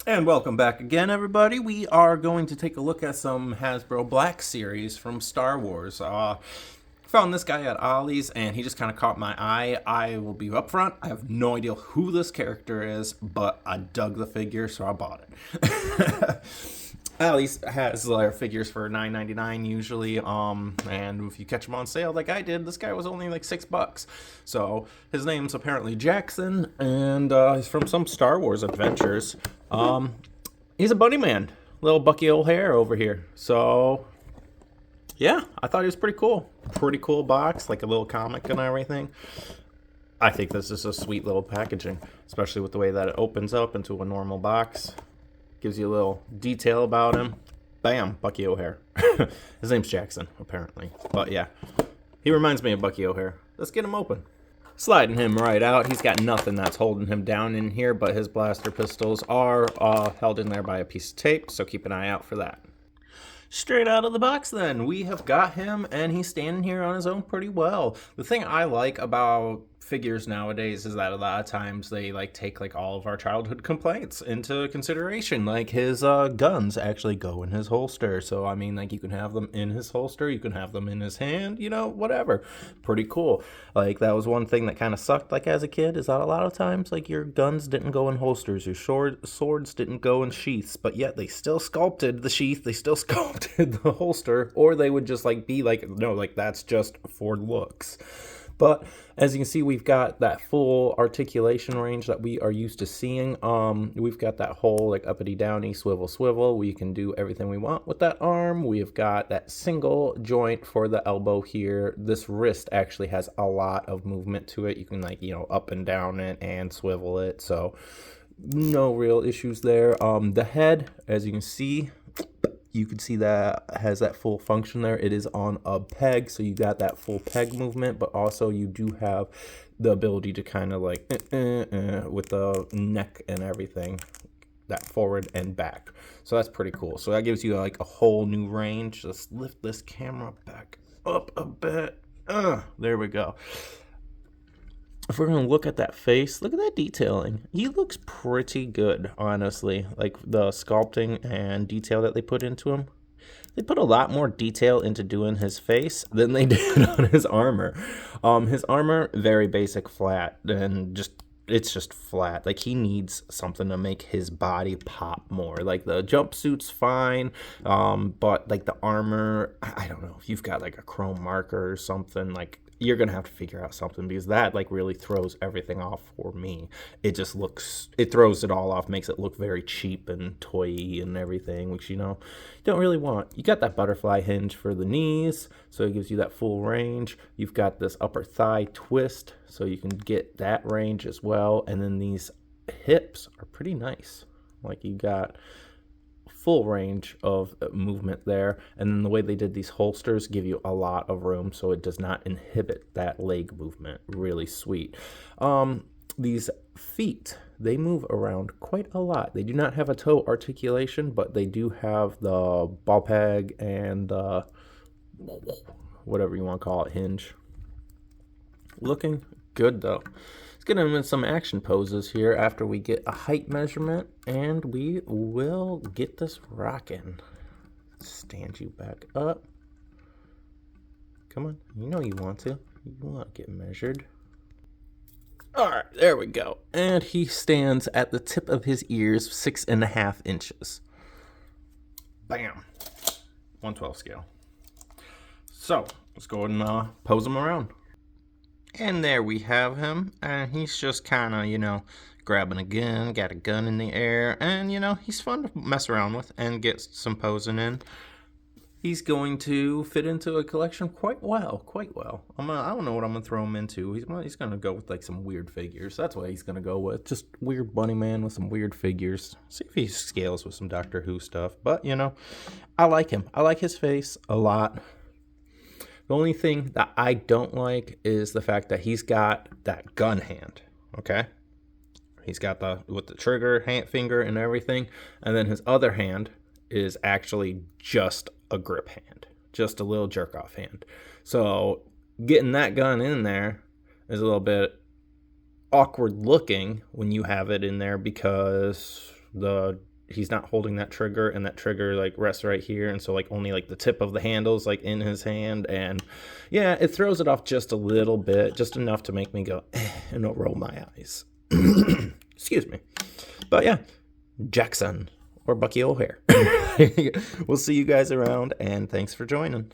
And welcome back again, everybody. We are going to take a look at some Hasbro Black Series from Star Wars. Found this guy at Ollie's, and he just kind of caught my eye. I will be upfront. I have no idea who this character is, but I dug the figure, so I bought it. Ollie's has their figures for $9.99 usually, and if you catch them on sale like I did, this guy was only like $6. So his name's apparently Jaxxon, and he's from some Star Wars adventures. He's a bunny man, little Bucky O'Hare over here. So yeah, I thought he was pretty cool. Pretty cool box, like a little comic and everything. I think this is a sweet little packaging, especially with the way that it opens up into a normal box. Gives you a little detail about him. Bam, Bucky O'Hare. His name's Jaxxon, apparently. But yeah, he reminds me of Bucky O'Hare. Let's get him open. Sliding him right out. He's got nothing that's holding him down in here, but his blaster pistols are held in there by a piece of tape, so keep an eye out for that. Straight out of the box then, we have got him, and he's standing here on his own pretty well. The thing I like about figures nowadays is that a lot of times they take all of our childhood complaints into consideration. Like his guns actually go in his holster, so I mean, you can have them in his holster, you can have them in his hand, whatever. Pretty cool. That was one thing that kind of sucked as a kid, is that a lot of times your guns didn't go in holsters, your swords didn't go in sheaths, but yet they still sculpted the sheath, they still sculpted the holster, or they would just be no, that's just for looks. But as you can see, we've got that full articulation range that we are used to seeing. We've got that whole uppity downy swivel swivel. We can do everything we want with that arm. We've got that single joint for the elbow here. This wrist actually has a lot of movement to it. You can up and down it and swivel it. So no real issues there. The head, as you can see, that has that full function there. It is on a peg, so you got that full peg movement, but also you do have the ability to kind of with the neck and everything, that forward and back. So that's pretty cool. So that gives you a whole new range. Let's lift this camera back up a bit. There we go. If we're going to look at that face, look at that detailing. He looks pretty good, honestly. The sculpting and detail that they put into him. They put a lot more detail into doing his face than they did on his armor. His armor, very basic, flat, and it's just flat. He needs something to make his body pop more. The jumpsuit's fine, but the armor, I don't know, if you've got a chrome marker or something, you're gonna have to figure out something, because that really throws everything off for me. It throws it all off, makes it look very cheap and toy-y and everything, which you don't really want. You got that butterfly hinge for the knees, so it gives you that full range. You've got this upper thigh twist, so you can get that range as well. And then these hips are pretty nice. You got full range of movement there, and then the way they did these holsters give you a lot of room, so it does not inhibit that leg movement. Really sweet. These feet, they move around quite a lot. They do not have a toe articulation, but they do have the ball peg and whatever you want to call it, hinge. Looking good though. Let's get him in some action poses here after we get a height measurement, and we will get this rocking. Stand you back up. Come on, you know you want to. You want to get measured. Alright, there we go. And he stands at the tip of his ears, 6.5 inches. Bam. 112 scale. So, let's go ahead and pose him around. And there we have him, and he's just kind of, grabbing a gun, got a gun in the air, and, he's fun to mess around with and get some posing in. He's going to fit into a collection quite well. I don't know what I'm going to throw him into. He's going to go with, some weird figures. That's what he's going to go with. Just weird bunny man with some weird figures. See if he scales with some Doctor Who stuff. But, I like him. I like his face a lot. The only thing that I don't like is the fact that he's got that gun hand, okay? He's got with the trigger finger and everything, and then his other hand is actually just a grip hand, just a little jerk-off hand. So getting that gun in there is a little bit awkward looking when you have it in there, because the he's not holding that trigger, and that trigger like rests right here, and so like only like the tip of the handle's like in his hand, and yeah, it throws it off just a little bit, just enough to make me go and roll my eyes. Excuse me. But yeah, Jaxxon or Bucky O'Hare. We'll see you guys around, and thanks for joining.